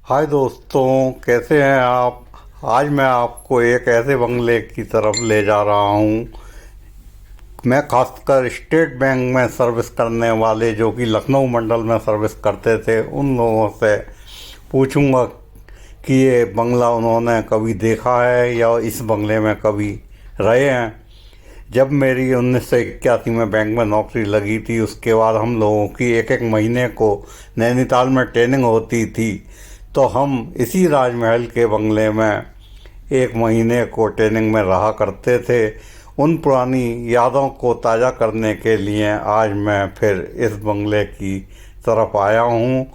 हाय दोस्तों, कैसे हैं आप। आज मैं आपको एक ऐसे बंगले की तरफ ले जा रहा हूँ। मैं खासकर स्टेट बैंक में सर्विस करने वाले जो कि लखनऊ मंडल में सर्विस करते थे उन लोगों से पूछूंगा कि ये बंगला उन्होंने कभी देखा है या इस बंगले में कभी रहे हैं। जब मेरी 1981 में बैंक में नौकरी लगी थी, उसके बाद हम लोगों की एक एक महीने को नैनीताल में ट्रेनिंग होती थी, तो हम इसी राजमहल के बंगले में एक महीने को ट्रेनिंग में रहा करते थे। उन पुरानी यादों को ताज़ा करने के लिए आज मैं फिर इस बंगले की तरफ आया हूँ।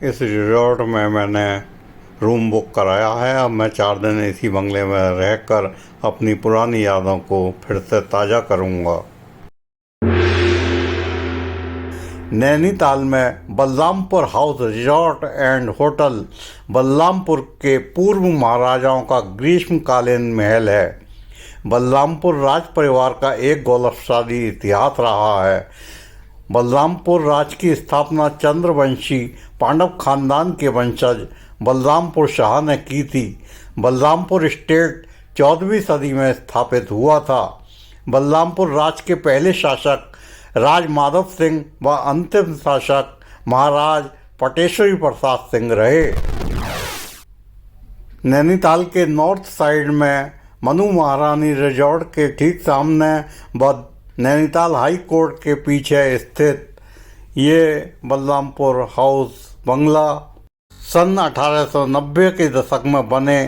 इस रिजॉर्ट में मैंने रूम बुक कराया है। अब मैं 4 दिन इसी बंगले में रहकर अपनी पुरानी यादों को फिर से ताज़ा करूँगा। नैनीताल में Balrampur house resort and hotel Balrampur के पूर्व महाराजाओं का ग्रीष्मकालीन महल है। बलरामपुर राज परिवार का एक गौरवशाली इतिहास रहा है। बलरामपुर राज की स्थापना चंद्रवंशी पांडव खानदान के वंशज बलरामपुर शाह ने की थी। बलरामपुर स्टेट 14वीं सदी में स्थापित हुआ था। बलरामपुर राज के पहले शासक राज माधव सिंह व अंतिम शासक महाराज पटेश्वरी प्रसाद सिंह रहे। नैनीताल के नॉर्थ साइड में मनु महारानी रिजॉर्ट के ठीक सामने व नैनीताल हाई कोर्ट के पीछे स्थित ये बलरामपुर हाउस बंगला सन 1890 के दशक में बने।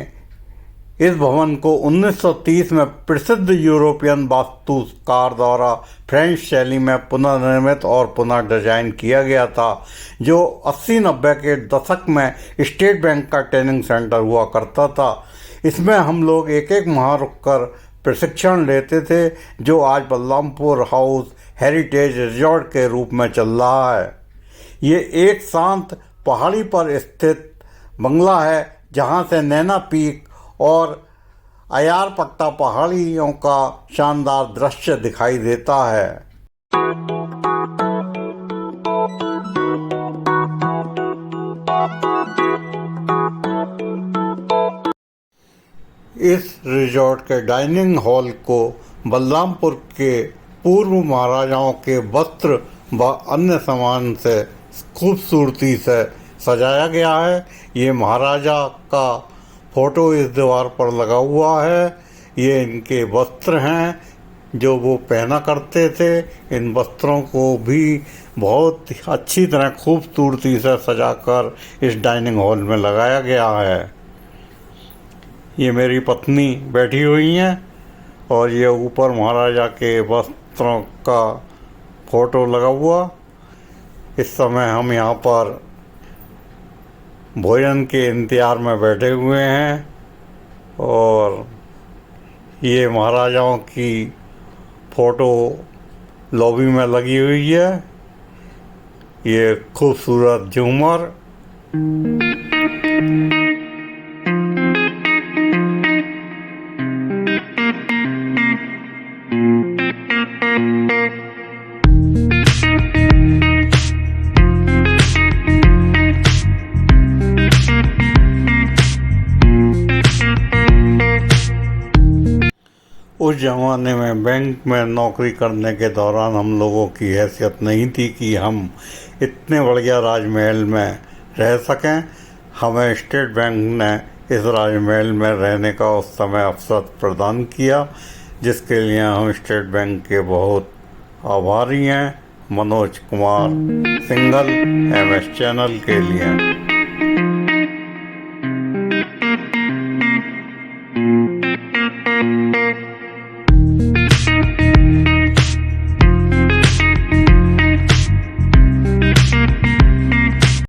इस भवन को 1930 में प्रसिद्ध यूरोपियन वास्तुकार द्वारा फ्रेंच शैली में पुनर्निर्मित और पुनः डिजाइन किया गया था, जो 80-90 के दशक में स्टेट बैंक का ट्रेनिंग सेंटर हुआ करता था। इसमें हम लोग एक एक माह रुककर प्रशिक्षण लेते थे, जो आज बलरामपुर हाउस हेरिटेज रिजॉर्ट के रूप में चल रहा है। ये एक शांत पहाड़ी पर स्थित बंगला है, जहाँ से नैना पीक और अयारपट्टा पहाड़ियों का शानदार दृश्य दिखाई देता है। इस रिजॉर्ट के डाइनिंग हॉल को बलरामपुर के पूर्व महाराजाओं के वस्त्र व अन्य सामान से खूबसूरती से सजाया गया है। ये महाराजा का फोटो इस दीवार पर लगा हुआ है। ये इनके वस्त्र हैं जो वो पहना करते थे। इन वस्त्रों को भी बहुत अच्छी तरह खूबसूरती से सजाकर इस डाइनिंग हॉल में लगाया गया है। ये मेरी पत्नी बैठी हुई हैं और ये ऊपर महाराजा के वस्त्रों का फोटो लगा हुआ। इस समय हम यहाँ पर भोजन के इंतजार में बैठे हुए हैं और ये महाराजाओं की फ़ोटो लॉबी में लगी हुई है। ये खूबसूरत झूमर उस ज़माने में बैंक में नौकरी करने के दौरान हम लोगों की हैसियत नहीं थी कि हम इतने बढ़िया राजमहल में रह सकें। हमें स्टेट बैंक ने इस राजमहल में रहने का उस समय अवसर प्रदान किया, जिसके लिए हम स्टेट बैंक के बहुत आभारी हैं। मनोज कुमार सिंघल, MS चैनल के लिए।